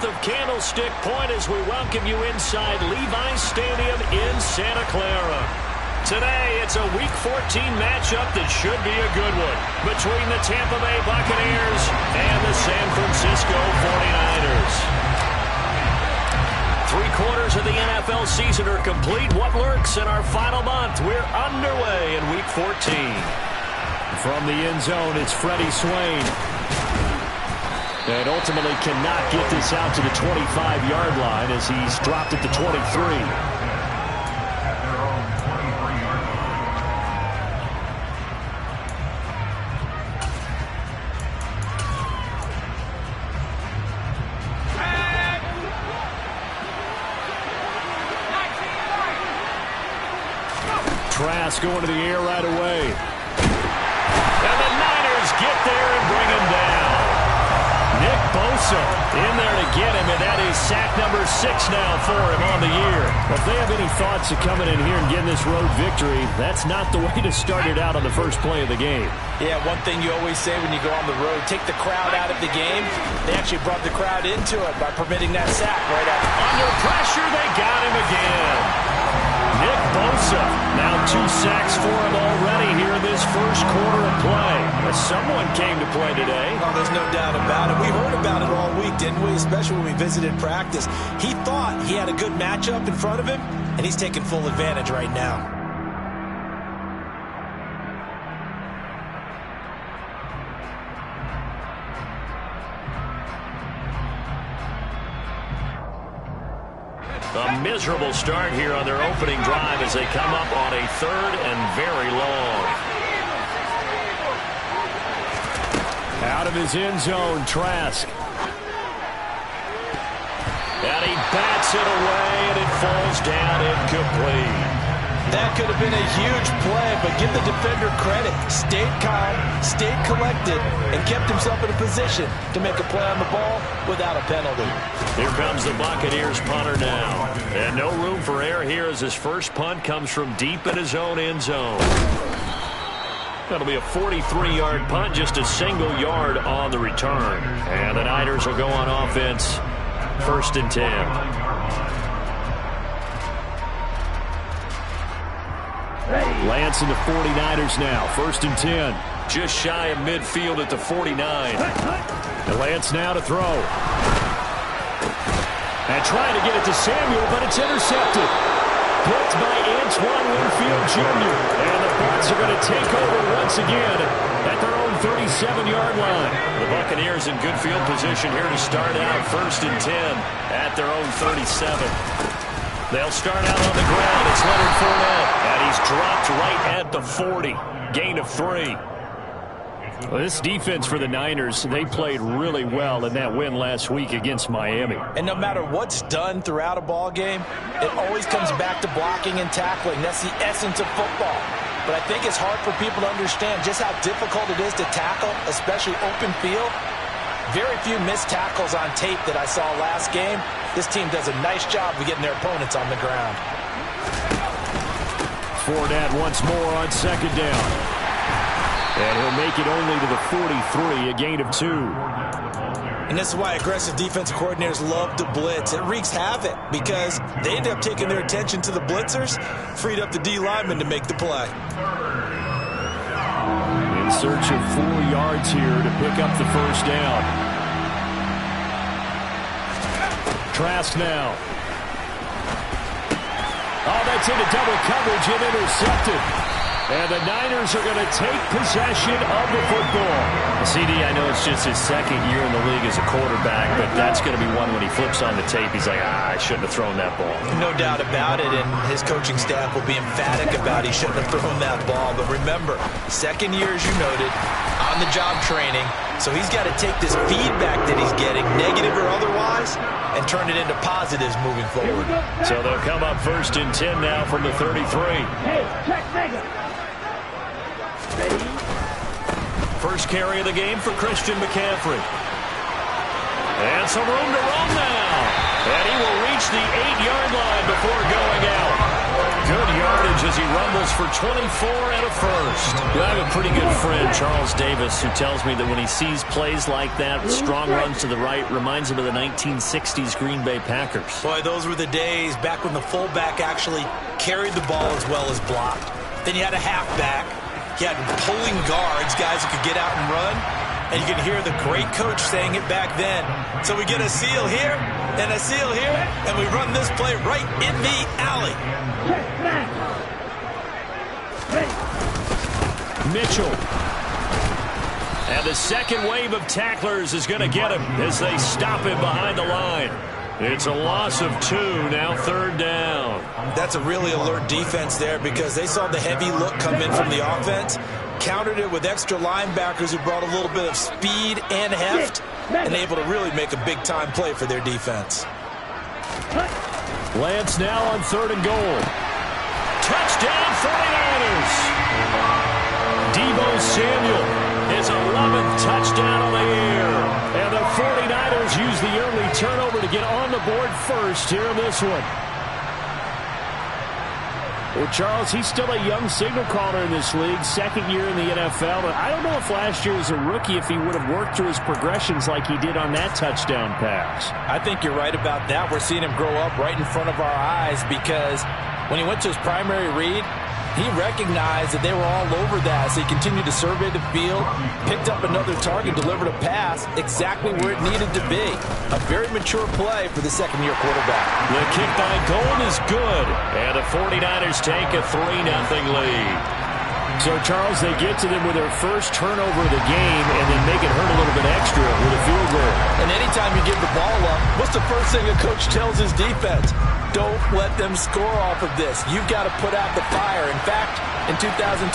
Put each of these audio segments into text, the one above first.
north of Candlestick Point as we welcome you inside Levi's Stadium in Santa Clara. Today, it's a Week 14 matchup that should be a good one between the Tampa Bay Buccaneers and the San Francisco 49ers. 3/4 of the NFL season are complete. What lurks in our final month? We're underway in Week 14. From the end zone, it's Freddie Swain. And ultimately cannot get this out to the 25-yard line as he's dropped at the 23. Trask going to the air right away. And the Niners get there and bring him down. Nick Bosa in there to get him, and that is sack number 6 now for him on the year. Well, if they have any thoughts of coming in here and getting this road victory, that's not the way to start it out on the first play of the game. Yeah, one thing you always say when you go on the road, take the crowd out of the game. They actually brought the crowd into it by permitting that sack right after. Under pressure, they got him again. Nick Bosa, now 2 sacks for him already here in this first quarter of play. Someone came to play today. Oh, there's no doubt about it. We heard about it all week, didn't we? Especially when we visited practice. He thought he had a good matchup in front of him, and he's taking full advantage right now. A miserable start here on their opening drive as they come up on a 3rd and very long. Out of his end zone, Trask. And he bats it away, and it falls down incomplete. That could have been a huge play, but give the defender credit. Stayed calm, stayed collected, and kept himself in a position to make a play on the ball without a penalty. Here comes the Buccaneers punter now. And no room for error here as his first punt comes from deep in his own end zone. That'll be a 43-yard punt, just a single yard on the return. And the Niners will go on offense, 1st and 10. Lance and the 49ers now, 1st and 10. Just shy of midfield at the 49. And Lance now to throw. And trying to get it to Samuel, but it's intercepted. Blocked by Antoine Winfield Jr. And the Bucs are going to take over once again at their own 37-yard line. The Buccaneers in good field position here to start out 1st and 10 at their own 37. They'll start out on the ground. It's Leonard Fournette, and he's dropped right at the 40. Gain of 3. Well, this defense for the Niners, they played really well in that win last week against Miami. And no matter what's done throughout a ball game, it always comes back to blocking and tackling. That's the essence of football. But I think it's hard for people to understand just how difficult it is to tackle, especially open field. Very few missed tackles on tape that I saw last game. This team does a nice job of getting their opponents on the ground. Fournette once more on 2nd down. And he'll make it only to the 43, a gain of 2. And this is why aggressive defensive coordinators love to blitz. It wreaks havoc because they end up taking their attention to the blitzers, freed up the D lineman to make the play. In search of 4 yards here to pick up the 1st down. Trask now. Oh, that's into double coverage and intercepted. And the Niners are going to take possession of the football. CD, I know it's just his 2nd year in the league as a quarterback, but that's going to be one when he flips on the tape. He's like, I shouldn't have thrown that ball. No doubt about it, and his coaching staff will be emphatic about he shouldn't have thrown that ball. But remember, 2nd year, as you noted, on-the-job training. So he's got to take this feedback that he's getting, negative or otherwise, and turn it into positives moving forward. So they'll come up 1st and 10 now from the 33. Hey, check, Megan. Ready? First carry of the game for Christian McCaffrey. And some room to run now. And he will reach the 8-yard line before going out. Good yardage as he rumbles goes for 24 and a first. I have a pretty good friend, Charles Davis, who tells me that when he sees plays like that, strong runs to the right, reminds him of the 1960s Green Bay Packers. Boy, those were the days back when the fullback actually carried the ball as well as blocked. Then you had a halfback. You had pulling guards, guys who could get out and run. And you can hear the great coach saying it back then. So we get a seal here and a seal here, and we run this play right in the alley. Mitchell. And the second wave of tacklers is going to get him as they stop him behind the line. It's a loss of 2, now 3rd down. That's a really alert defense there because they saw the heavy look come in from the offense, countered it with extra linebackers who brought a little bit of speed and heft, and able to really make a big-time play for their defense. Lance now on 3rd and goal. Touchdown 49ers! Deebo Samuel, his 11th touchdown on the air. And the 49ers use the early turnover to get on the board first here in this one. Well, Charles, he's still a young signal caller in this league, second year in the NFL. But I don't know if last year as a rookie, if he would have worked through his progressions like he did on that touchdown pass. I think you're right about that. We're seeing him grow up right in front of our eyes because when he went to his primary read, he recognized that they were all over that, so he continued to survey the field, picked up another target, delivered a pass exactly where it needed to be. A very mature play for the second-year quarterback. The kick by Gold is good, and the 49ers take a 3-0 lead. So, Charles, they get to them with their first turnover of the game and then make it hurt a little bit extra with a field goal. And anytime you give the ball up, what's the first thing a coach tells his defense? Don't let them score off of this. You've got to put out the fire. In fact, in 2021,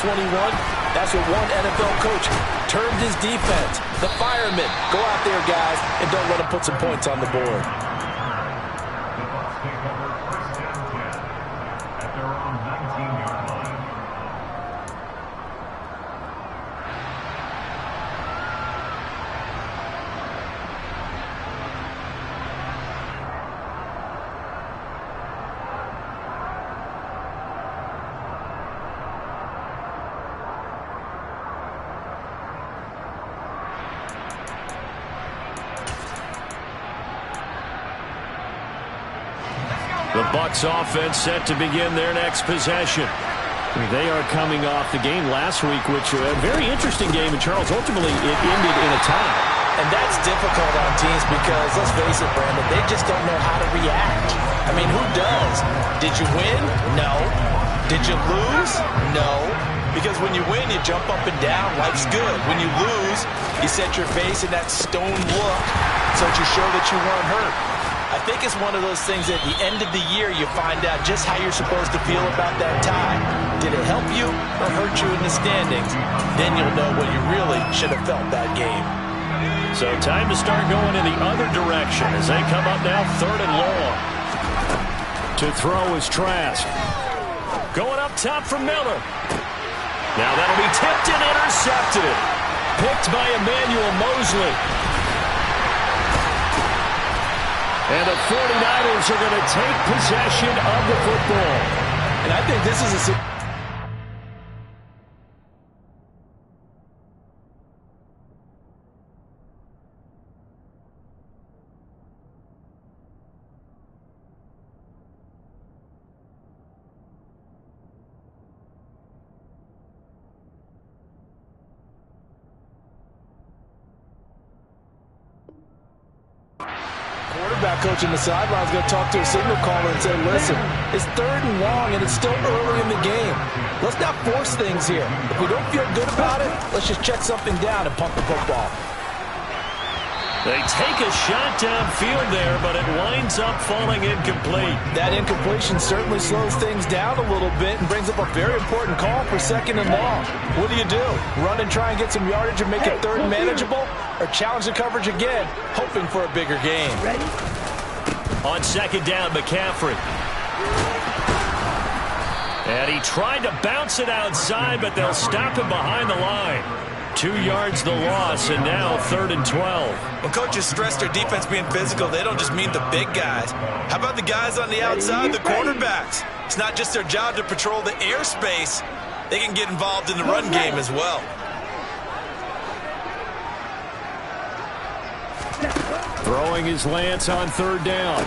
that's what one NFL coach termed his defense. The firemen. Go out there, guys, and don't let them put some points on the board. The Bucs offense set to begin their next possession. They are coming off the game last week, which was a very interesting game, and Charles, ultimately it ended in a tie. And that's difficult on teams because, let's face it, Brandon, they just don't know how to react. I mean, who does? Did you win? No. Did you lose? No. Because when you win, you jump up and down. Life's good. When you lose, you set your face in that stone look so that you show that you weren't hurt. I think it's one of those things at the end of the year you find out just how you're supposed to feel about that tie. Did it help you or hurt you in the standings? Then you'll know what you really should have felt that game. So time to start going in the other direction as they come up now 3rd and long. To throw is Trask. Going up top from Miller. Now that'll be tipped and intercepted. Picked by Emmanuel Mosley. And the 49ers are going to take possession of the football. And I think this is a... Quarterback coach in the sideline is going to talk to a signal caller and say, listen, it's 3rd and long and it's still early in the game. Let's not force things here. If we don't feel good about it, let's just check something down and pump the football. They take a shot downfield there, but it winds up falling incomplete. That incompletion certainly slows things down a little bit and brings up a very important call for 2nd and long. What do? Run and try and get some yardage and make it 3rd and manageable? Or challenge the coverage again, hoping for a bigger game? Ready? On 2nd down, McCaffrey. And he tried to bounce it outside, but they'll stop him behind the line. 2 yards the loss, and now 3rd and 12. When coaches stress their defense being physical, they don't just mean the big guys. How about the guys on the outside, the cornerbacks? It's not just their job to patrol the airspace. They can get involved in the run game as well. Throwing his Lance on 3rd down.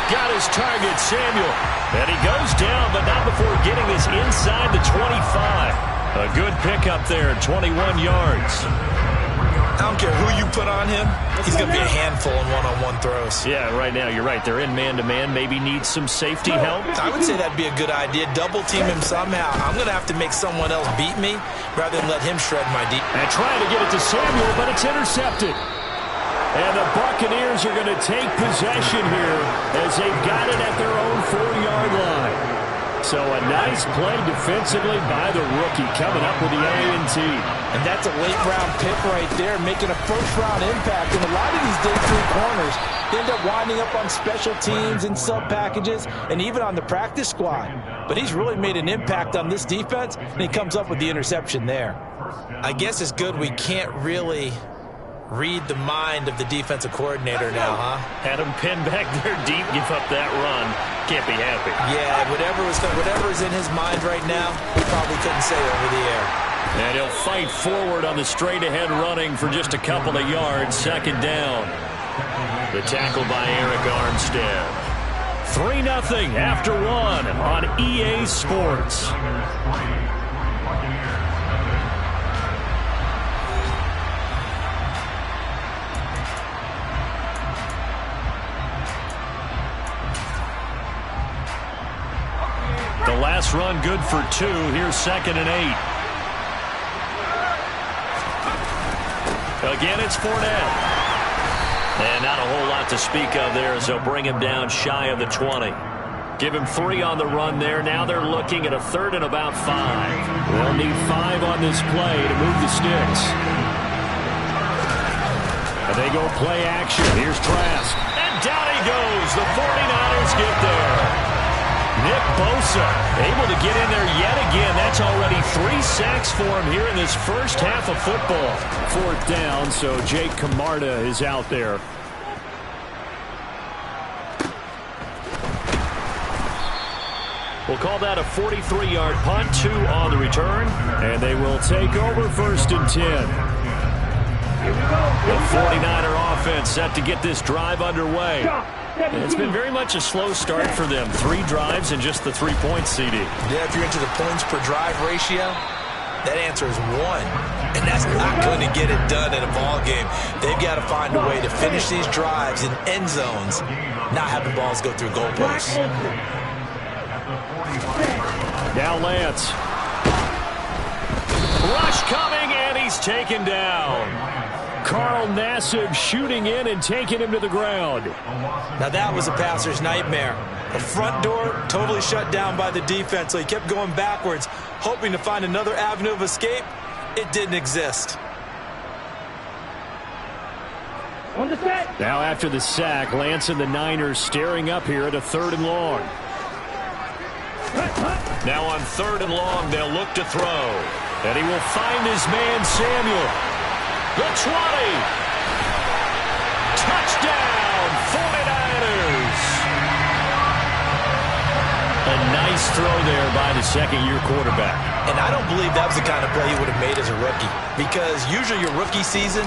Got his target, Samuel. And he goes down, but not before getting us inside the 25. A good pickup there, 21 yards. I don't care who you put on him. He's going to be a handful in one-on-one throws. Yeah, right now, you're right. They're in man-to-man. Maybe needs some safety help. I would say that'd be a good idea. Double team him somehow. I'm going to have to make someone else beat me rather than let him shred my deep. And trying to get it to Samuel, but it's intercepted. And the Buccaneers are going to take possession here as they've got it at their own 4-yard line. So a nice play defensively by the rookie coming up with the A&T. And that's a late-round pick right there, making a first-round impact. And a lot of these day 3 corners end up winding up on special teams and sub-packages and even on the practice squad. But he's really made an impact on this defense, and he comes up with the interception there. I guess it's good we can't really read the mind of the defensive coordinator now, huh? Had him pinned back there deep, give up that run. Can't be happy. Yeah, whatever is in his mind right now, we probably couldn't say over the air. And he'll fight forward on the straight-ahead running for just a couple of yards. 2nd down. The tackle by Eric Armstead. 3-0 after 1 on EA Sports. The last run good for 2. Here's 2nd and 8. Again, it's Fournette. And not a whole lot to speak of there as they'll bring him down shy of the 20. Give him 3 on the run there. Now they're looking at a 3rd and about 5. They'll need 5 on this play to move the sticks. And they go play action. Here's Trask. And down he goes. The 49ers get there. Nick Bosa able to get in there yet again. That's already 3 sacks for him here in this first half of football. 4th down, so Jake Camarda is out there. We'll call that a 43-yard punt, 2 on the return. And they will take over 1st and 10. The 49er offense set to get this drive underway. And it's been very much a slow start for them. 3 drives and just the 3 points, CD. Yeah, if you're into the points per drive ratio, that answer is 1. And that's not going to get it done in a ball game. They've got to find a way to finish these drives in end zones, not have the balls go through goalposts. Now Lance. Rush coming, and he's taken down. Carl Nassib shooting in and taking him to the ground. Now that was a passer's nightmare. The front door totally shut down by the defense, so he kept going backwards, hoping to find another avenue of escape. It didn't exist. Now after the sack, Lance and the Niners staring up here at a 3rd and long. Now on 3rd and long, they'll look to throw. And he will find his man, Samuel. The 20. Touchdown, 49ers. A nice throw there by the 2nd-year quarterback. And I don't believe that was the kind of play he would have made as a rookie, because usually your rookie season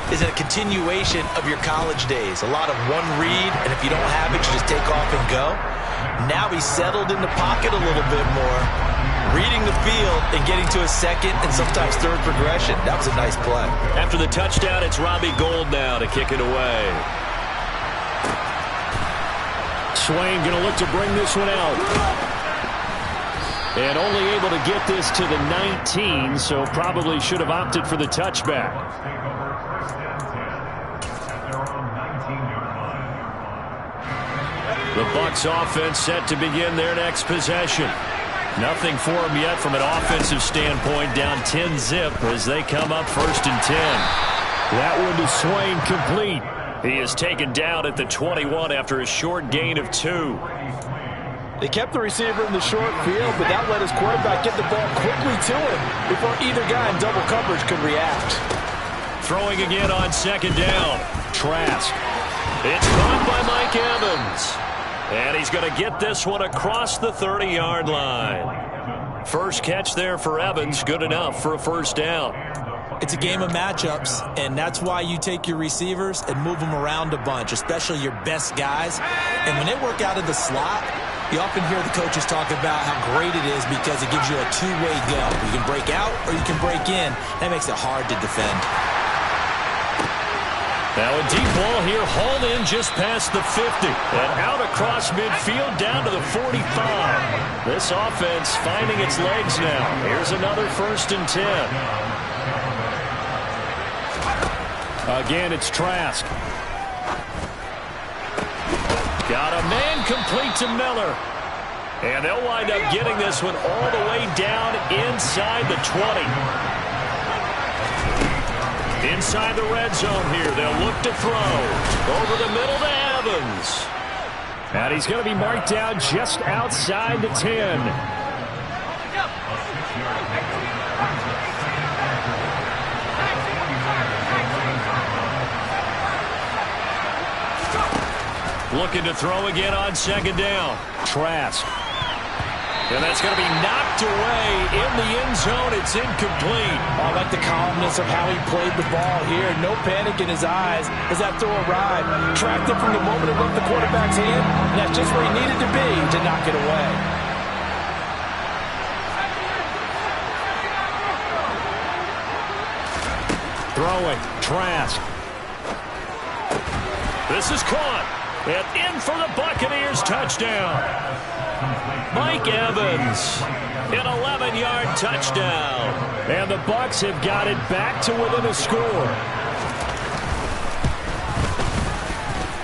is a continuation of your college days. A lot of one read, and if you don't have it, you just take off and go. Now he's settled in the pocket a little bit more, reading the field and getting to a 2nd and sometimes 3rd progression. That was a nice play. After the touchdown, it's Robbie Gould now to kick it away. Swain going to look to bring this one out. And only able to get this to the 19, so probably should have opted for the touchback. The Bucs offense set to begin their next possession. Nothing for them yet from an offensive standpoint, down 10-zip as they come up 1st and 10. That one to Swain complete. He is taken down at the 21 after a short gain of 2. They kept the receiver in the short field, but that let his quarterback get the ball quickly to him before either guy in double coverage could react. Throwing again on second down. Trask. It's caught by Mike Evans. And he's going to get this one across the 30-yard line. First catch there for Evans. Good enough for a first down. It's a game of matchups, and that's why you take your receivers and move them around a bunch, especially your best guys. And when they work out of the slot, you often hear the coaches talk about how great it is because it gives you a two-way go. You can break out or you can break in. That makes it hard to defend. Now a deep ball here, hauled in just past the 50. And out across midfield down to the 45. This offense finding its legs now. Here's another 1st and 10. Again, it's Trask. Got a man complete to Miller. And they'll wind up getting this one all the way down inside the 20. Inside the red zone here. They'll look to throw. Over the middle to Evans. And he's going to be marked down just outside the 10. Looking to throw again on second down. Trask. And that's going to be knocked away in the end zone. It's incomplete. I like the calmness of how he played the ball here. No panic in his eyes as that throw arrived. Tracked it from the moment it left the quarterback's hand, and that's just where he needed to be to knock it away. Throwing. Trask. This is caught. And in for the Buccaneers touchdown. Mike Evans, an 11-yard touchdown. And the Bucs have got it back to within a score.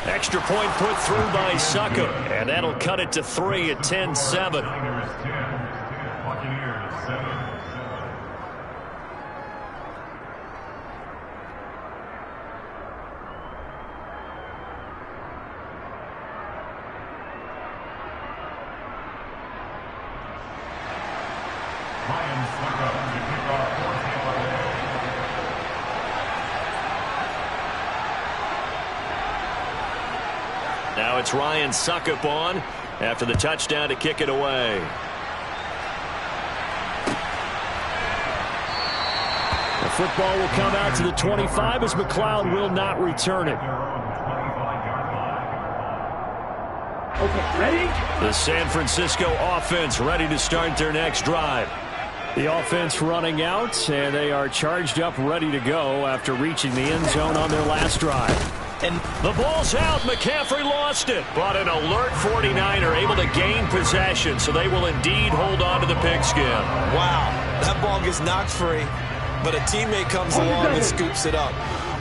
Extra point put through by Succop. And that'll cut it to 3 at 10-7. Now it's Ryan Succop on after the touchdown to kick it away. The football will come out to the 25 as McLeod will not return it. Okay, ready? The San Francisco offense ready to start their next drive. The offense running out, and they are charged up, ready to go after reaching the end zone on their last drive. And the ball's out. McCaffrey lost it. But an alert 49er able to gain possession, so they will indeed hold on to the pigskin. Wow, that ball gets knocked free, but a teammate comes along and scoops it up.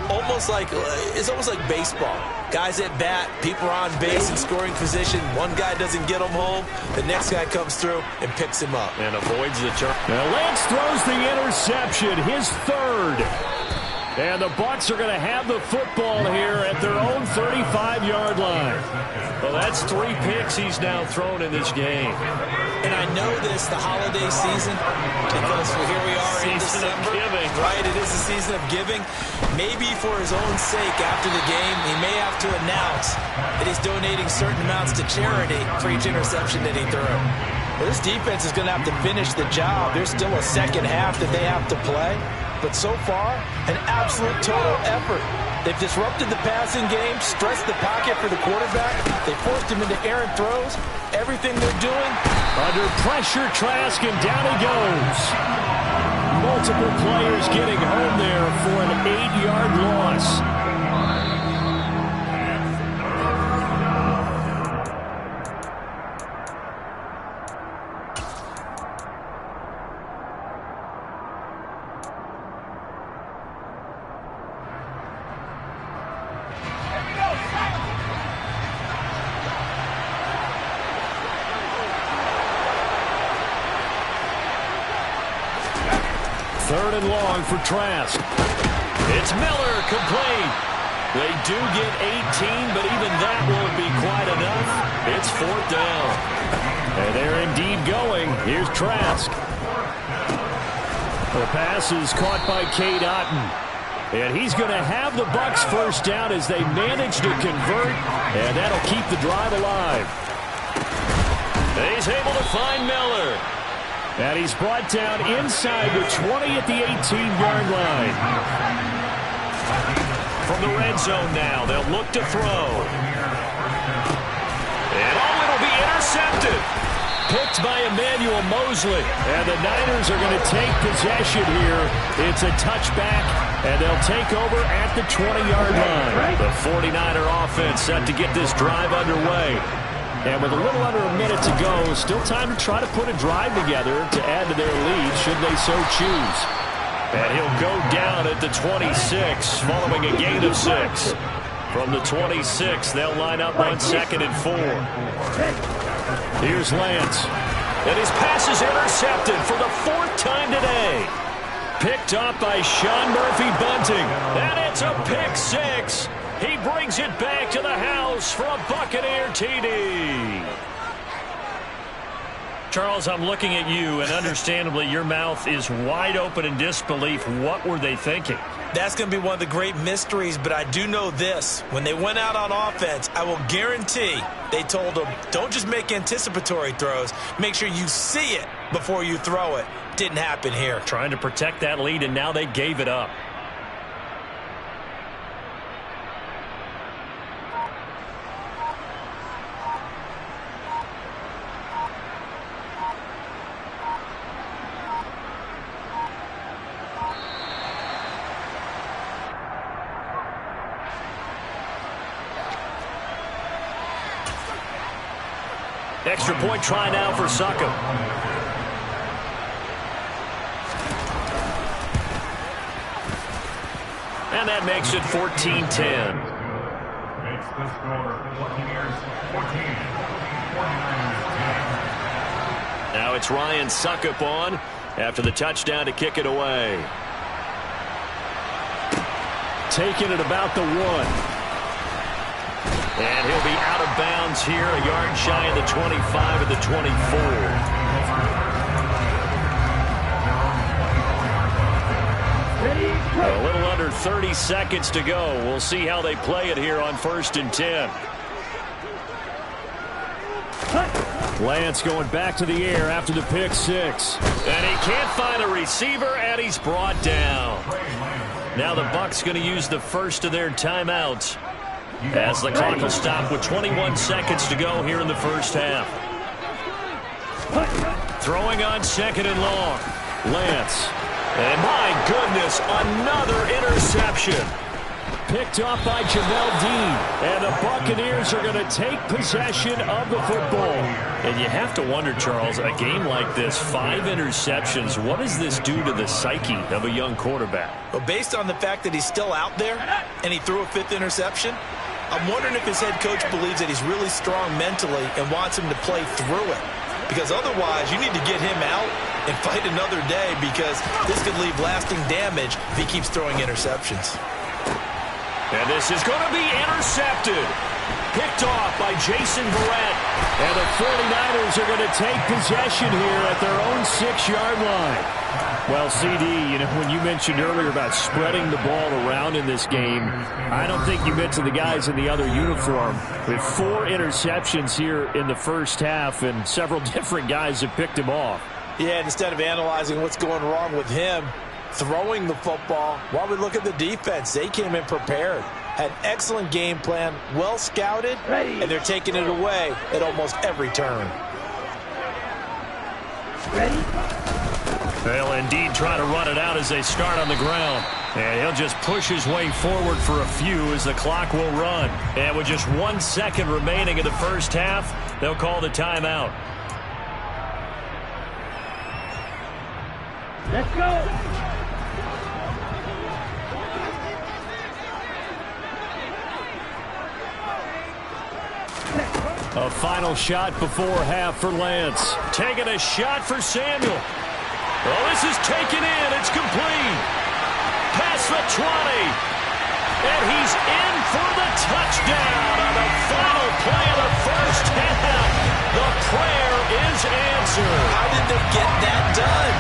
It's almost like baseball. Guys at bat, people are on base in scoring position. One guy doesn't get him home. The next guy comes through and picks him up. And avoids the turn. Now Lance throws the interception, his third. And the Bucs are going to have the football here at their own 35-yard line. Well, that's 3 picks he's now thrown in this game. And I know this, the holiday season, because here we are in December. Giving. Right, it is a season of giving. Maybe for his own sake after the game, he may have to announce that he's donating certain amounts to charity for each interception that he threw. Well, this defense is going to have to finish the job. There's still a second half that they have to play. But so far, an absolute total effort. They've disrupted the passing game, stressed the pocket for the quarterback. They forced him into errant throws. Everything they're doing. Under pressure, Trask, and down he goes. Multiple players getting home there for an 8-yard loss. Third and long for Trask. It's Miller, complete. They do get 18, but even that won't be quite enough. It's 4th down. lead going. Here's Trask. The pass is caught by Cade Otton. And he's going to have the Bucs first down as they manage to convert, and that'll keep the drive alive. He's able to find Miller. And he's brought down inside the 20 at the 18-yard line. From the red zone now, they'll look to throw. And it'll be intercepted. Picked by Emmanuel Mosley. And the Niners are going to take possession here. It's a touchback, and they'll take over at the 20-yard line. The 49er offense set to get this drive underway. And with a little under a minute to go, still time to try to put a drive together to add to their lead should they so choose. And he'll go down at the 26 following a gain of 6. From the 26, they'll line up on 2nd and 4. Here's Lance. And his pass is intercepted for the 4th time today. Picked up by Sean Murphy-Bunting. And it's a pick 6. He brings it back to the house for a Buccaneer TD. Charles, I'm looking at you, and understandably your mouth is wide open in disbelief. What were they thinking? That's going to be one of the great mysteries, but I do know this. When they went out on offense, I will guarantee they told them, don't just make anticipatory throws. Make sure you see it before you throw it. Didn't happen here. Trying to protect that lead, and now they gave it up. Extra point try now for Succop. And that makes it 14-10. Makes the score Buccaneers 14. Now it's Ryan Succop on after the touchdown to kick it away. Taking it about the 1. And he'll be out of bounds here, a yard shy of the 25 of the 24. A little under 30 seconds to go. We'll see how they play it here on 1st and 10. Lance going back to the air after the pick 6. And he can't find a receiver, and he's brought down. Now the Bucs going to use the first of their timeouts, as the clock will stop with 21 seconds to go here in the first half. Throwing on 2nd and long. Lance. And my goodness, another interception. Picked off by Jamel Dean. And the Buccaneers are going to take possession of the football. And you have to wonder, Charles, a game like this, 5 interceptions, what does this do to the psyche of a young quarterback? Well, based on the fact that he's still out there and he threw a 5th interception, I'm wondering if his head coach believes that he's really strong mentally and wants him to play through it. Because otherwise, you need to get him out and fight another day, because this could leave lasting damage if he keeps throwing interceptions. And this is going to be intercepted. Picked off by Jason Verrett. And the 49ers are going to take possession here at their own 6-yard line. Well, CD, you know, when you mentioned earlier about spreading the ball around in this game, I don't think you meant to the guys in the other uniform. With 4 interceptions here in the first half, and several different guys have picked him off. Yeah, and instead of analyzing what's going wrong with him throwing the football, while we look at the defense, they came in prepared. Had excellent game plan, well scouted, and they're taking it away at almost every turn. They'll indeed try to run it out as they start on the ground. And he'll just push his way forward for a few as the clock will run. And with just 1 second remaining in the first half, they'll call the timeout. Let's go. A final shot before half for Lance. Taking a shot for Samuel. Oh, this is taken in. It's complete. Past the 20. And he's in for the touchdown on the final play of the first half. The prayer is answered. answer. How did they get that done?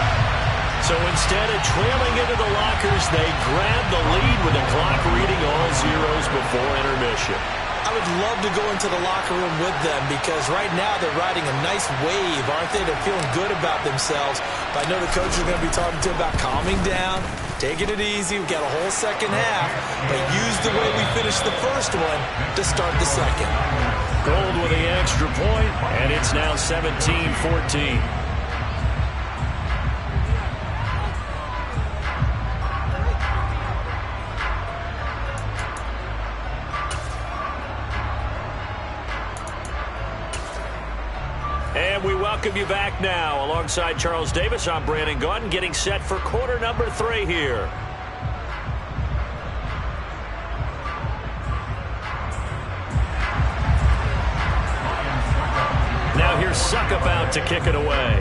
So instead of trailing into the lockers, they grab the lead with the clock reading all zeros before intermission. I would love to go into the locker room with them because right now they're riding a nice wave, aren't they? They're feeling good about themselves. But I know the coach is going to be talking to them about calming down, taking it easy. We've got a whole second half, but use the way we finished the first one to start the second. Gold with the extra point, and it's now 17-14. And we welcome you back now. Alongside Charles Davis, I'm Brandon Gaudin, getting set for quarter number 3 here. Now here's Suck about to kick it away.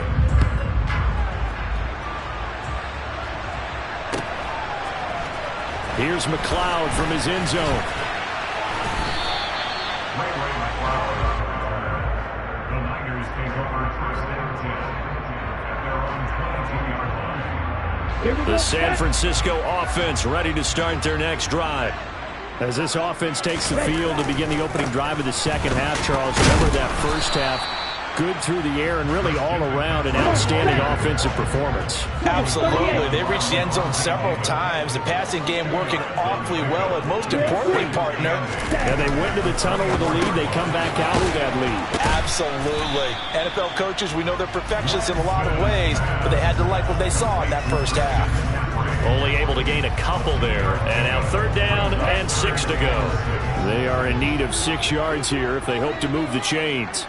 Here's McLeod from his end zone. The San Francisco offense ready to start their next drive. As this offense takes the field to begin the opening drive of the second half, Charles, remember that first half, good through the air and really all around an outstanding offensive performance. Absolutely. They reached the end zone several times. The passing game working awfully well, and most importantly, partner. And they went to the tunnel with a lead. They come back out with that lead. Absolutely. NFL coaches, we know they're perfectionists in a lot of ways, but they had to like what they saw in that first half. Only able to gain a couple there. And now 3rd down and 6 to go. They are in need of 6 yards here if they hope to move the chains.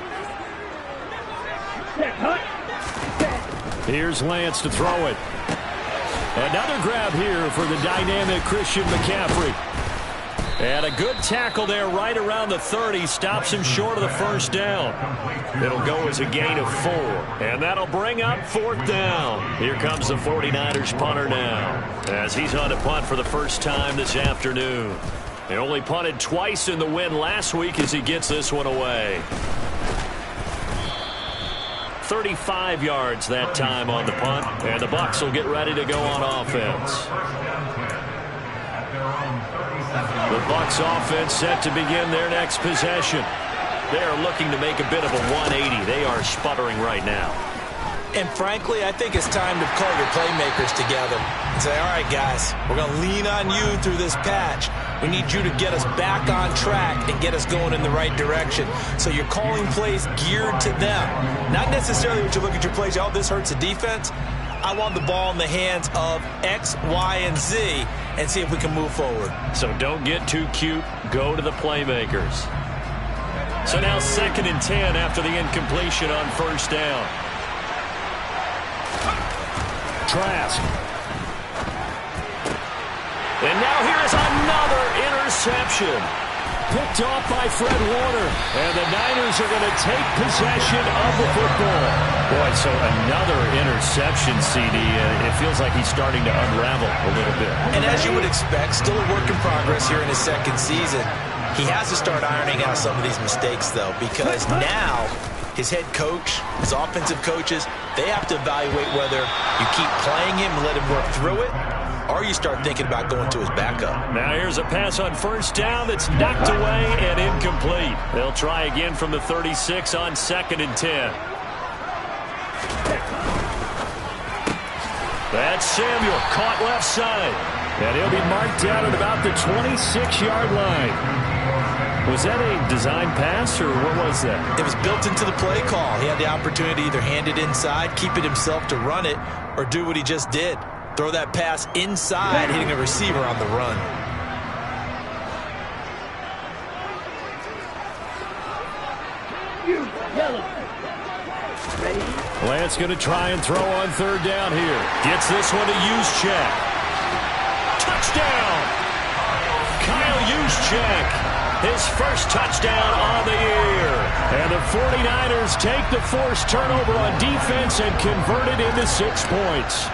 Here's Lance to throw it. Another grab here for the dynamic Christian McCaffrey. And a good tackle there right around the 30. Stops him short of the first down. It'll go as a gain of 4. And that'll bring up 4th down. Here comes the 49ers punter now, as he's on to punt for the first time this afternoon. They only punted twice in the win last week as he gets this one away. 35 yards that time on the punt, and the Bucs will get ready to go on offense. The Bucs offense set to begin their next possession. They are looking to make a bit of a 180. They are sputtering right now. And frankly, I think it's time to call your playmakers together and say, all right, guys, we're going to lean on you through this patch. We need you to get us back on track and get us going in the right direction. So you're calling plays geared to them. Not necessarily what you look at your plays, oh, this hurts the defense. I want the ball in the hands of X, Y, and Z and see if we can move forward. So don't get too cute. Go to the playmakers. So now 2nd and 10 after the incompletion on 1st down. Trask. And now here's another interception. Picked off by Fred Warner. And the Niners are going to take possession of the football. Boy, so another interception, CD. It feels like he's starting to unravel a little bit. And as you would expect, still a work in progress here in his 2nd season. He has to start ironing out some of these mistakes, though, because now his head coach, his offensive coaches, they have to evaluate whether you keep playing him and let him work through it, or you start thinking about going to his backup. Now here's a pass on 1st down that's knocked away and incomplete. They'll try again from the 36 on 2nd and 10. That's Samuel, caught left side. And he'll be marked down at about the 26-yard line. Was that a design pass, or what was that? It was built into the play call. He had the opportunity to either hand it inside, keep it himself to run it, or do what he just did. Throw that pass inside, hitting a receiver on the run. Lance going to try and throw on 3rd down here. Gets this one to Juszczyk. Touchdown! Kyle Juszczyk. His first touchdown on the year. And the 49ers take the forced turnover on defense and convert it into 6 points.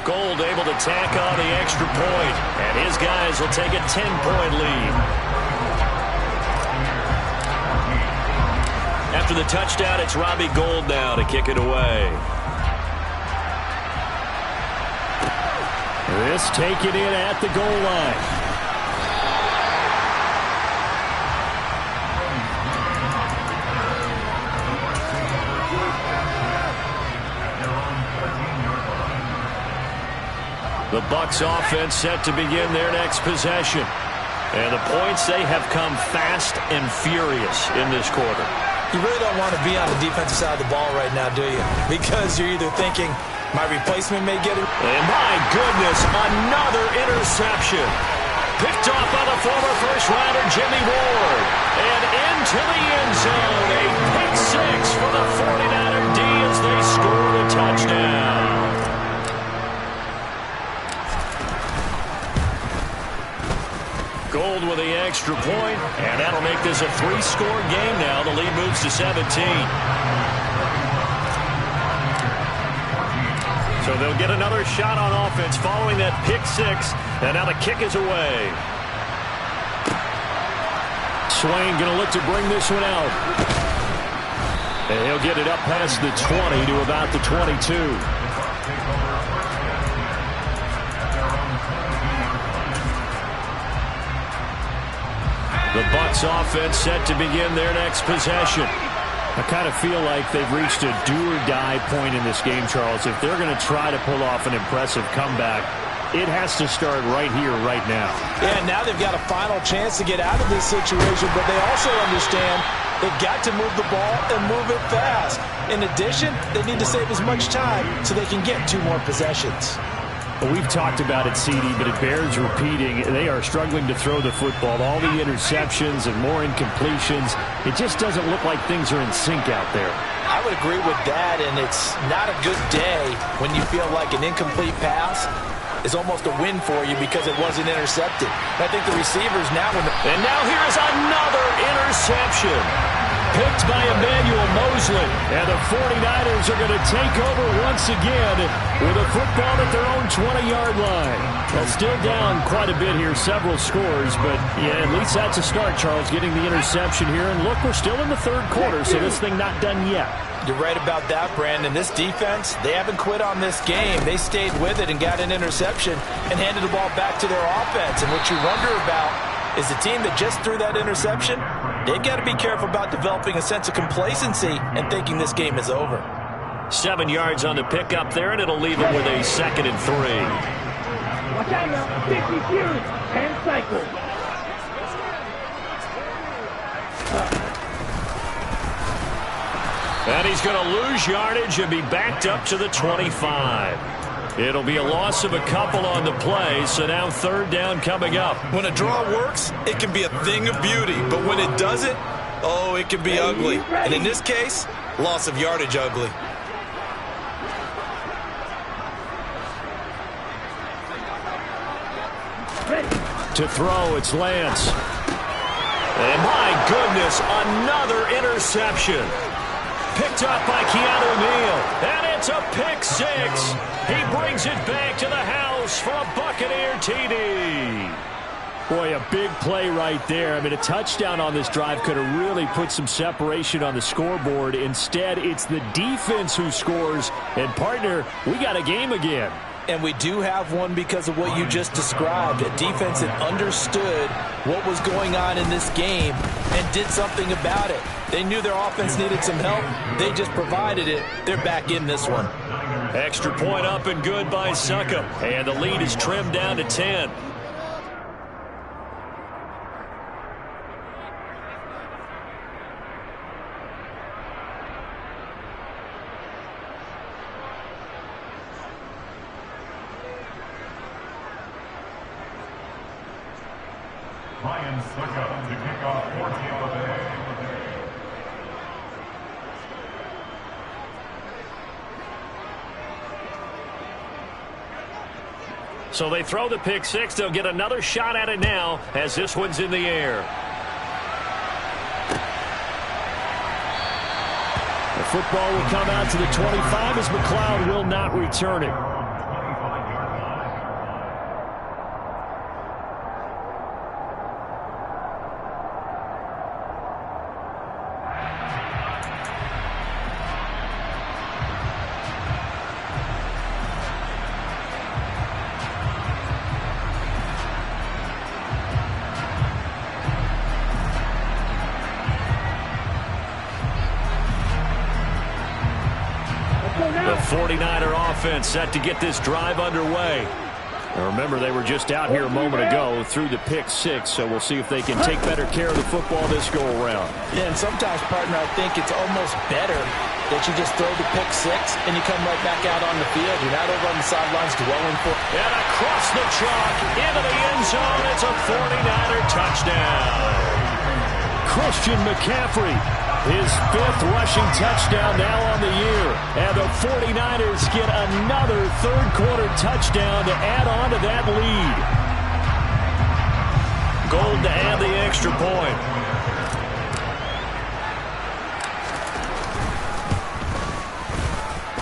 Gold able to tack on the extra point, and his guys will take a 10-point lead. After the touchdown, it's Robbie Gould now to kick it away. This taken in at the goal line. The Bucs offense set to begin their next possession. And the points, they have come fast and furious in this quarter. You really don't want to be on the defensive side of the ball right now, do you? Because you're either thinking, my replacement may get it. And my goodness, another interception. Picked off by the former first-rounder Jimmy Ward. And into the end zone. A pick six for the 49er D as they score the touchdown. Gould with the extra point, and that'll make this a 3-score game now. The lead moves to 17. So they'll get another shot on offense following that pick six, and now the kick is away. Swain going to look to bring this one out. And he'll get it up past the 20 to about the 22. The Bucs offense set to begin their next possession. I kind of feel like they've reached a do-or-die point in this game, Charles. If they're going to try to pull off an impressive comeback, it has to start right here, right now. Yeah, now they've got a final chance to get out of this situation, but they also understand they've got to move the ball and move it fast. In addition, they need to save as much time so they can get 2 more possessions. We've talked about it, CD, but it bears repeating. They are struggling to throw the football. All the interceptions and more incompletions. It just doesn't look like things are in sync out there. I would agree with that, and it's not a good day when you feel like an incomplete pass is almost a win for you because it wasn't intercepted. I think the receivers now... And now here's another interception. Picked by Emmanuel Mosley. And the 49ers are going to take over once again with a football at their own 20-yard line. Well, still down quite a bit here, several scores, but yeah, at least that's a start, Charles, getting the interception here. And look, we're still in the third quarter, so this thing not done yet. You're right about that, Brandon. This defense, they haven't quit on this game. They stayed with it and got an interception and handed the ball back to their offense. And what you wonder about is the team that just threw that interception, they've got to be careful about developing a sense of complacency and thinking this game is over. 7 yards on the pickup there, and it'll leave them with a 2nd and 3. Watch out now. 50 series and cycle. And he's going to lose yardage and be backed up to the 25. It'll be a loss of a couple on the play, so now 3rd down coming up. When a draw works, it can be a thing of beauty, but when it doesn't, oh, it can be ugly. And in this case, loss of yardage ugly. To throw, it's Lance. And my goodness, another interception. Picked up by Keanu Neal. And it's a pick six. He brings it back to the house for a Buccaneer TD. Boy, a big play right there. I mean, a touchdown on this drive could have really put some separation on the scoreboard. Instead, it's the defense who scores. And, partner, we got a game again. And we do have one because of what you just described. A defense that understood what was going on in this game and did something about it. They knew their offense needed some help. They just provided it. They're back in this one. Extra point up and good by Succop. And the lead is trimmed down to 10. Ryan Succop to kick off for Tampa Bay. So they throw the pick six. They'll get another shot at it now as this one's in the air. The football will come out to the 25 as McLeod will not return it. The 49er offense set to get this drive underway. Now remember, they were just out here a moment ago through the pick six, so we'll see if they can take better care of the football this go-around. Yeah, and sometimes, partner, I think it's almost better that you just throw the pick six and you come right back out on the field. You're not over on the sidelines dwelling for. And across the chalk, into the end zone, it's a 49er touchdown. Christian McCaffrey, his 5th rushing touchdown now on the year. And the 49ers get another third-quarter touchdown to add on to that lead. Gold to add the extra point.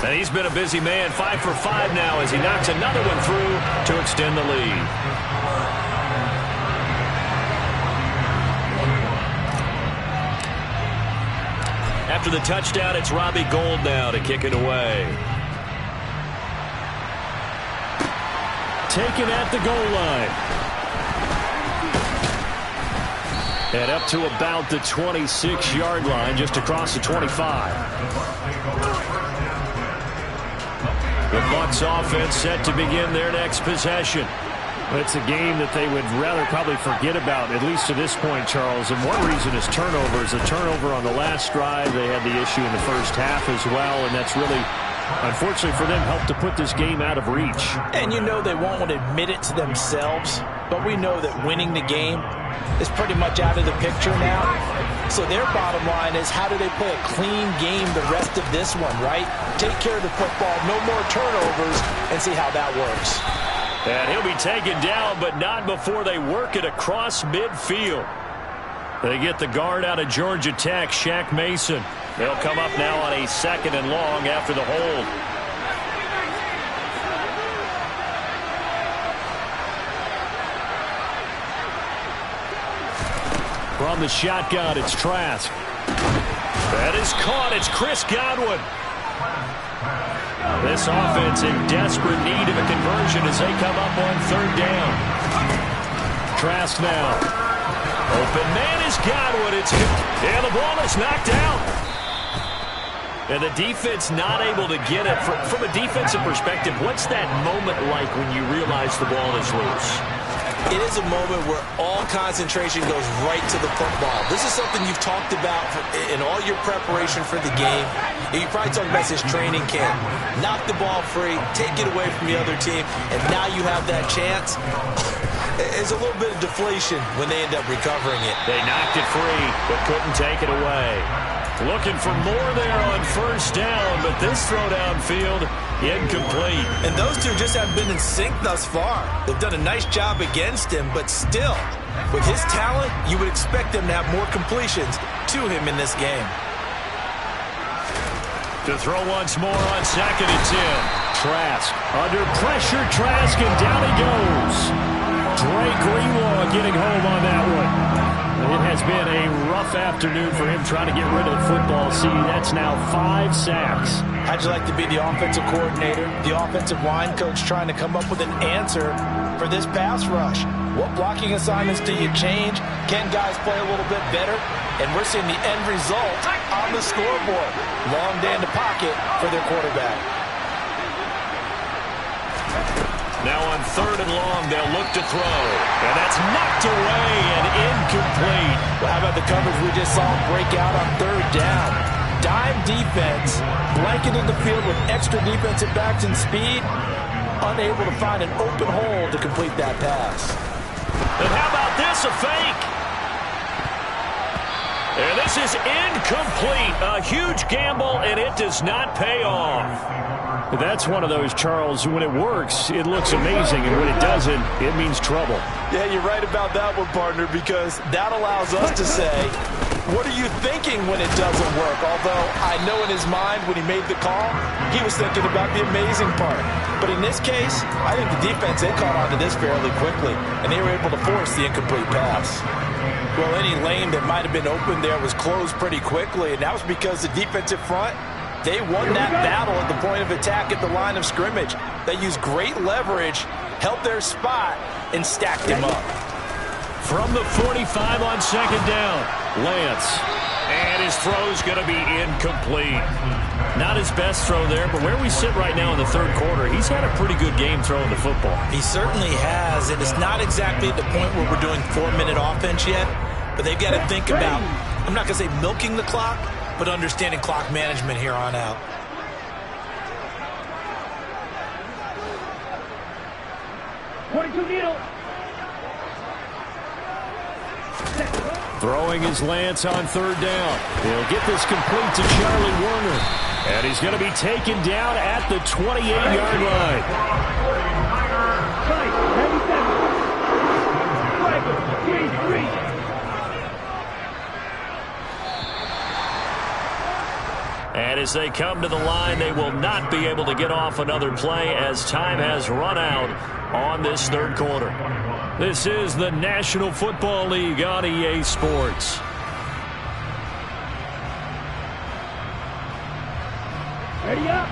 And he's been a busy man, 5 for 5 now as he knocks another one through to extend the lead. After the touchdown, it's Robbie Gould now to kick it away. Taken at the goal line. And up to about the 26-yard line, just across the 25. The Bucs offense set to begin their next possession. It's a game that they would rather probably forget about, at least to this point, Charles. And one reason is turnovers. The turnover on the last drive, they had the issue in the first half as well, and that's really, unfortunately for them, helped to put this game out of reach. And you know they won't want to admit it to themselves, but we know that winning the game is pretty much out of the picture now. So their bottom line is, how do they play a clean game the rest of this one, right? Take care of the football, no more turnovers, and see how that works. And he'll be taken down, but not before they work it across midfield. They get the guard out of Georgia Tech, Shaq Mason. They'll come up now on a 2nd and long after the hold. From the shotgun, it's Trask. That is caught. It's Chris Godwin. This offense in desperate need of a conversion as they come up on 3rd down. Trask now. Open man is Godwin. And the ball is knocked out. And the defense not able to get it. From a defensive perspective, what's that moment like when you realize the ball is loose? It is a moment where all concentration goes right to the football. This is something you've talked about in all your preparation for the game. You probably talked about this training camp. Knock the ball free, take it away from the other team, and now you have that chance. There's a little bit of deflation when they end up recovering it. They knocked it free, but couldn't take it away. Looking for more there on 1st down, but this throw downfield, incomplete. And those two just haven't been in sync thus far. They've done a nice job against him, but still, with his talent, you would expect them to have more completions to him in this game. To throw once more on 2nd and 10. Trask under pressure, Trask, and down he goes. Drake Greenlaw getting home on that one. It has been a rough afternoon for him trying to get rid of the football. See, that's now 5 sacks. How'd you like to be the offensive coordinator, the offensive line coach trying to come up with an answer for this pass rush? What blocking assignments do you change? Can guys play a little bit better? And we're seeing the end result on the scoreboard. Long day in the pocket for their quarterback. Now on 3rd and long, they'll look to throw. And that's knocked away and incomplete. Well, how about the coverage we just saw break out on 3rd down? Dime defense, blanketed the field with extra defensive backs and speed, unable to find an open hole to complete that pass. And how about this, a fake? And this is incomplete. A huge gamble, and it does not pay off. That's one of those, Charles, when it works, it looks amazing, and when it doesn't, it means trouble. Yeah, you're right about that one, partner, because that allows us to say, what are you thinking when it doesn't work? Although I know in his mind when he made the call, he was thinking about the amazing part. But in this case, I think the defense, they caught on to this fairly quickly, and they were able to force the incomplete pass. Well, any lane that might have been open there was closed pretty quickly, and that was because the defensive front, they won that battle at the point of attack at the line of scrimmage. They used great leverage, held their spot, and stacked him up. From the 45 on 2nd down, Lance. And his throw's going to be incomplete. Not his best throw there, but where we sit right now in the third quarter, he's had a pretty good game throwing the football. He certainly has, and it's not exactly at the point where we're doing 4-minute offense yet, but they've got to think about, I'm not going to say milking the clock, but understanding clock management here on out. Throwing his Lance on third down. He'll get this complete to Charlie Warner. And he's going to be taken down at the 28-yard line. And as they come to the line, they will not be able to get off another play as time has run out on this third quarter. This is the National Football League on EA Sports. Ready up.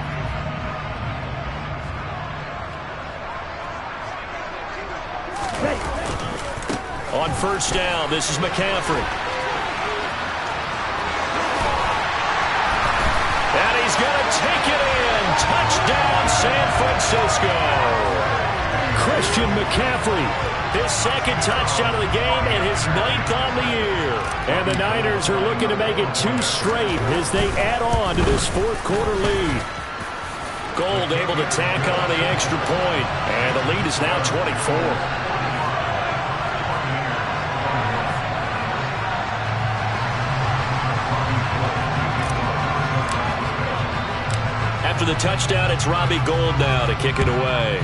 On first down, this is McCaffrey. And he's going to take it in. Touchdown, San Francisco. Christian McCaffrey. His second touchdown of the game and his 9th on the year. And the Niners are looking to make it 2 straight as they add on to this fourth quarter lead. Gold able to tack on the extra point. And the lead is now 24. After the touchdown, it's Robbie Gould now to kick it away.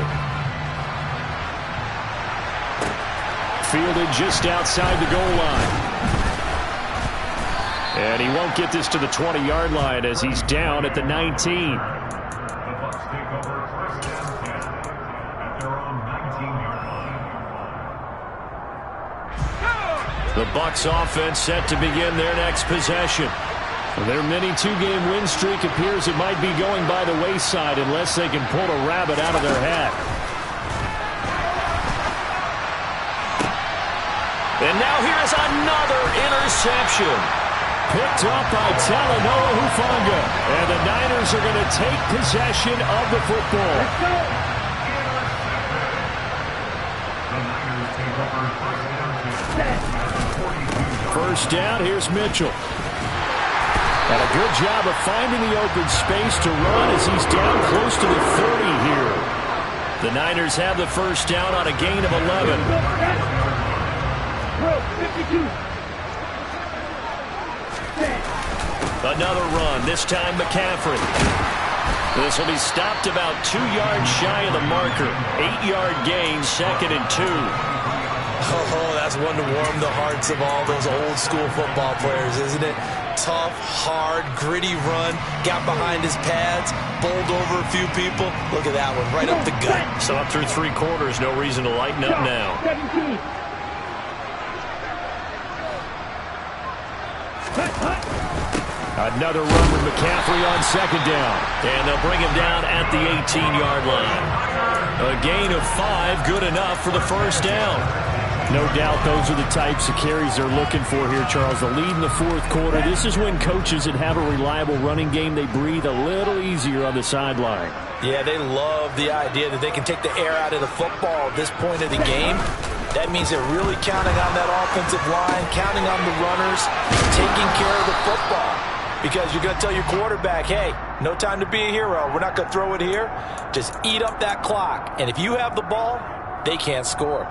Fielded just outside the goal line. And he won't get this to the 20-yard line as he's down at the 19. The Bucs take over first and 10 at their own 19-yard line. The Bucs offense set to begin their next possession. Their mini 2-game win streak appears it might be going by the wayside unless they can pull a rabbit out of their hat. And now here's another interception. Picked up by Talanoa Hufanga. And the Niners are going to take possession of the football. Let's go. The Niners take over First down, here's Mitchell. And a good job of finding the open space to run as he's down close to the 30 here. The Niners have the first down on a gain of 11. 52. Another run, this time McCaffrey. This will be stopped about 2 yards shy of the marker. 8-yard gain, 2nd and 2. Oh, that's one to warm the hearts of all those old school football players, isn't it? Tough, hard, gritty run. Got behind his pads, bowled over a few people. Look at that one, right up the gut. So up through 3 quarters, no reason to lighten up now. 17. Another run with McCaffrey on 2nd down. And they'll bring him down at the 18-yard line. A gain of 5, good enough for the first down. No doubt those are the types of carries they're looking for here, Charles. The lead in the fourth quarter. This is when coaches that have a reliable running game, they breathe a little easier on the sideline. Yeah, they love the idea that they can take the air out of the football at this point of the game. That means they're really counting on that offensive line, counting on the runners, taking care of the football. Because you're going to tell your quarterback, hey, no time to be a hero. We're not going to throw it here. Just eat up that clock. And if you have the ball, they can't score.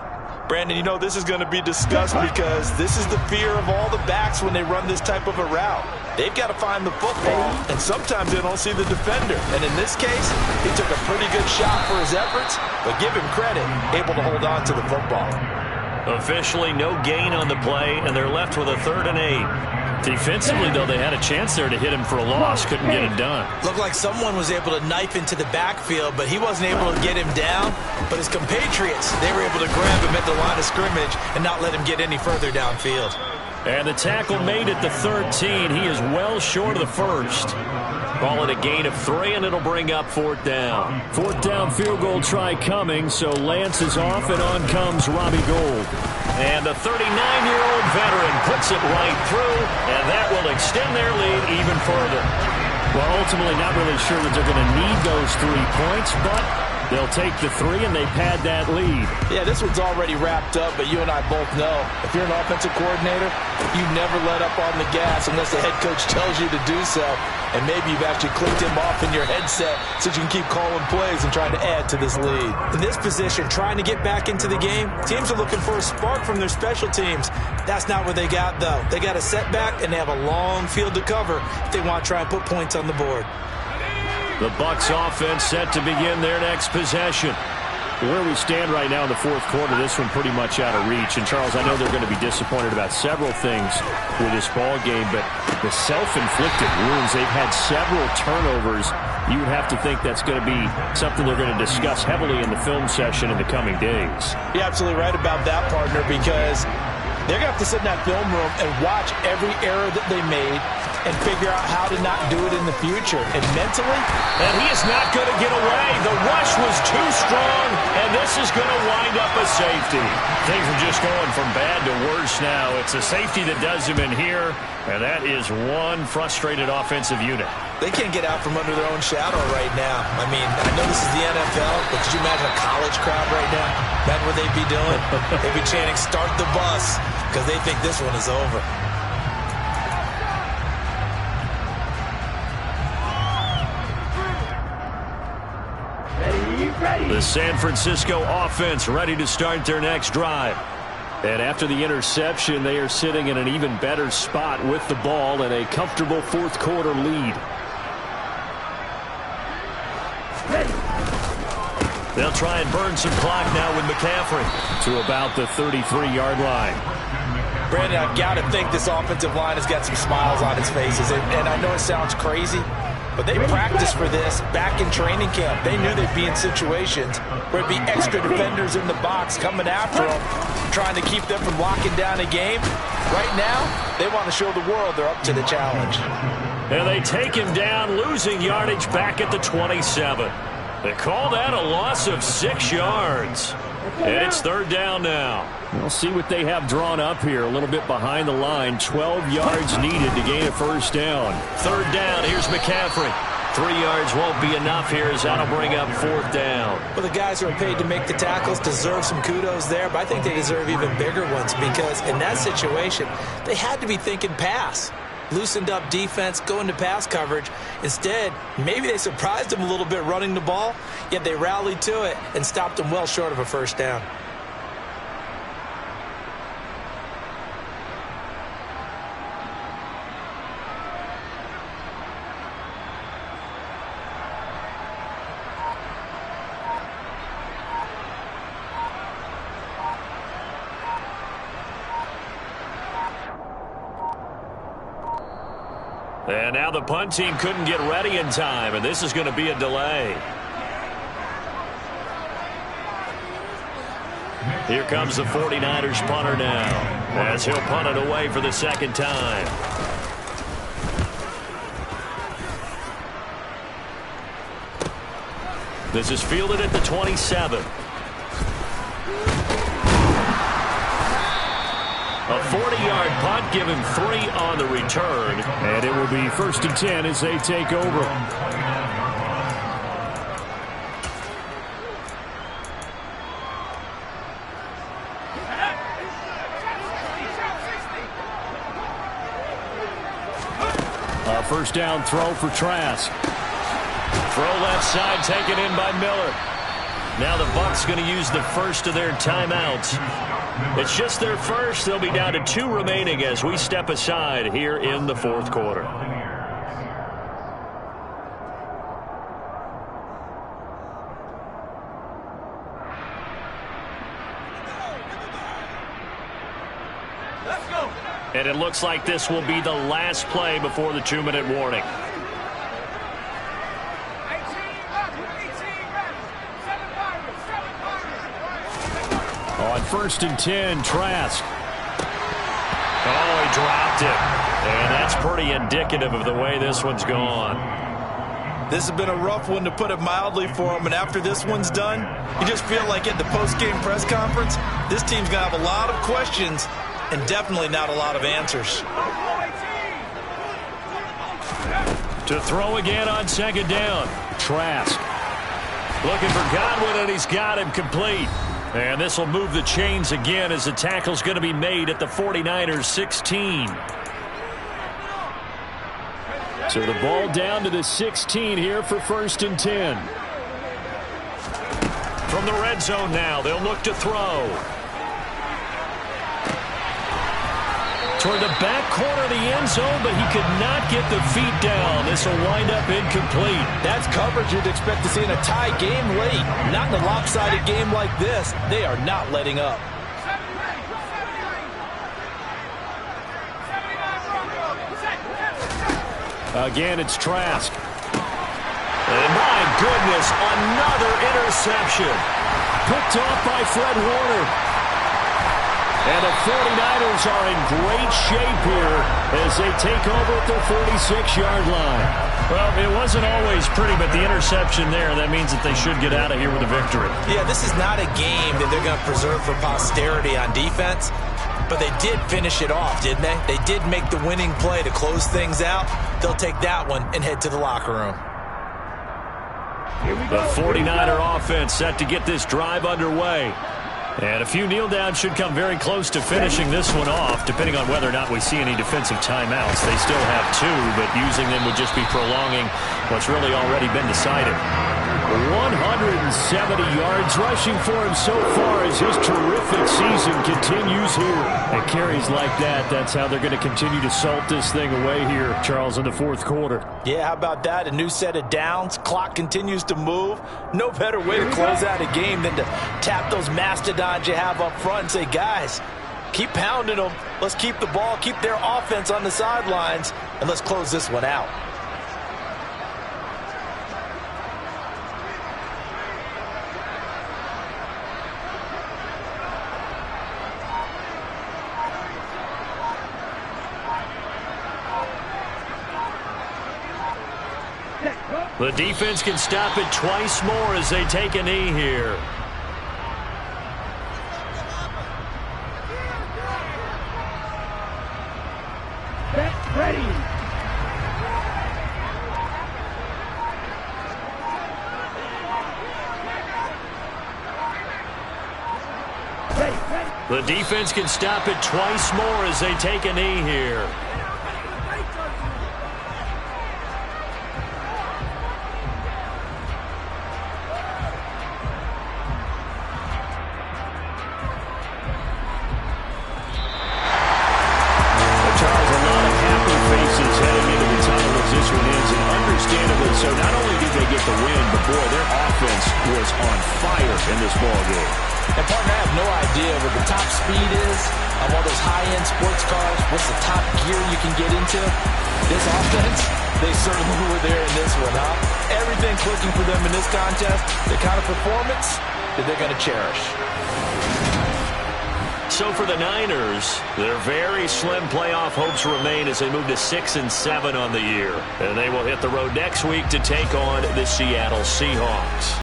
Brandon, you know this is going to be discussed because this is the fear of all the backs when they run this type of a route. They've got to find the football, and sometimes they don't see the defender. And in this case, he took a pretty good shot for his efforts, but give him credit, able to hold on to the football. Officially no gain on the play, and they're left with a 3rd and 8. Defensively, though, they had a chance there to hit him for a loss. Couldn't get it done. Looked like someone was able to knife into the backfield, but he wasn't able to get him down. But his compatriots, they were able to grab him at the line of scrimmage and not let him get any further downfield. And the tackle made at the 13. He is well short of the first. Call it a gain of 3, and it'll bring up 4th down. 4th down field goal try coming, so Lance is off, and on comes Robbie Gould. And the 39-year-old veteran puts it right through, and that will extend their lead even further. Well, ultimately not really sure that they're going to need those 3 points, but they'll take the 3 and they pad that lead. Yeah, this one's already wrapped up, but you and I both know if you're an offensive coordinator, you never let up on the gas unless the head coach tells you to do so. And maybe you've actually clicked him off in your headset so you can keep calling plays and trying to add to this lead. In this position, trying to get back into the game, teams are looking for a spark from their special teams. That's not what they got, though. They got a setback, and they have a long field to cover if they want to try and put points on the board. The Bucs offense set to begin their next possession. Where we stand right now in the fourth quarter, this one pretty much out of reach. And, Charles, I know they're going to be disappointed about several things with this ball game, but the self-inflicted wounds, they've had several turnovers. You would have to think that's going to be something they're going to discuss heavily in the film session in the coming days. You're absolutely right about that, partner, because they're going to have to sit in that film room and watch every error that they made and figure out how to not do it in the future. And mentally, and he is not going to get away. The rush was too strong, and this is going to wind up a safety. Things are just going from bad to worse now. It's a safety that does him in here, and that is one frustrated offensive unit. they can't get out from under their own shadow right now. I mean, I know this is the NFL, but could you imagine a college crowd right now? Imagine what they'd be doing. They'd be chanting, "Start the bus," because they think this one is over. The San Francisco offense ready to start their next drive. And after the interception, they are sitting in an even better spot with the ball and a comfortable fourth quarter lead. They'll try and burn some clock now with McCaffrey to about the 33-yard line. Brandon, I've got to think this offensive line has got some smiles on its faces. And I know it sounds crazy, but they practiced for this back in training camp. They knew they'd be in situations where it'd be extra defenders in the box coming after them, trying to keep them from locking down a game. Right now, they want to show the world they're up to the challenge. And they take him down, losing yardage back at the 27. They call that a loss of 6 yards. And it's third down now. We'll see what they have drawn up here. A little bit behind the line. 12 yards needed to gain a first down. Third down. Here's McCaffrey. 3 yards won't be enough here as that'll bring up fourth down. Well, the guys who are paid to make the tackles deserve some kudos there, but I think they deserve even bigger ones because in that situation, they had to be thinking pass. Loosened up defense, going to pass coverage. Instead, maybe they surprised them a little bit running the ball, yet they rallied to it and stopped them well short of a first down. And now the punt team couldn't get ready in time, and this is going to be a delay. Here comes the 49ers punter now, as he'll punt it away for the second time. This is fielded at the 27. A 40-yard punt, give him 3 on the return. And it will be 1st and 10 as they take over. A first down throw for Trask. Throw left side, taken in by Miller. Now the Bucs going to use the first of their timeouts. It's just their first. They'll be down to 2 remaining as we step aside here in the fourth quarter. Let's go. And it looks like this will be the last play before the 2-minute warning. On 1st and 10, Trask. Oh, he dropped it. And that's pretty indicative of the way this one's gone. This has been a rough one, to put it mildly, for him. And after this one's done, you just feel like at the post-game press conference, this team's going to have a lot of questions and definitely not a lot of answers. To throw again on second down. Trask looking for Godwin, and he's got him complete. And this will move the chains again as the tackle's going to be made at the 49ers 16. So the ball down to the 16 here for 1st and 10. From the red zone now, they'll look to throw. Toward the back corner of the end zone, but he could not get the feet down. This will wind up incomplete. That's coverage you'd expect to see in a tie game late. Not in a lopsided game like this. They are not letting up. Again, it's Trask. And my goodness, another interception. Picked off by Fred Warner. And the 49ers are in great shape here as they take over at their 46-yard line. Well, it wasn't always pretty, but the interception there, that means that they should get out of here with a victory. Yeah, this is not a game that they're going to preserve for posterity on defense, but they did finish it off, didn't they? They did make the winning play to close things out. They'll take that one and head to the locker room. The 49er offense set to get this drive underway. And a few kneel downs should come very close to finishing this one off, depending on whether or not we see any defensive timeouts. They still have 2, but using them would just be prolonging what's really already been decided. 170 yards rushing for him so far as his terrific season continues here. And carries like that, that's how they're going to continue to salt this thing away here, Charles, in the 4th quarter. Yeah, how about that? A new set of downs. Clock continues to move. No better way to close out a game than to tap those mastodons you have up front and say, guys, keep pounding them. Let's keep the ball, keep their offense on the sidelines, and let's close this one out. The defense can stop it twice more as they take a knee here. Ready. The defense can stop it twice more as they take a knee here. This offense, they certainly were there in this one, huh? Everything clicking for them in this contest, the kind of performance that they're going to cherish. So for the Niners, their very slim playoff hopes remain as they move to 6-7 on the year. And they will hit the road next week to take on the Seattle Seahawks.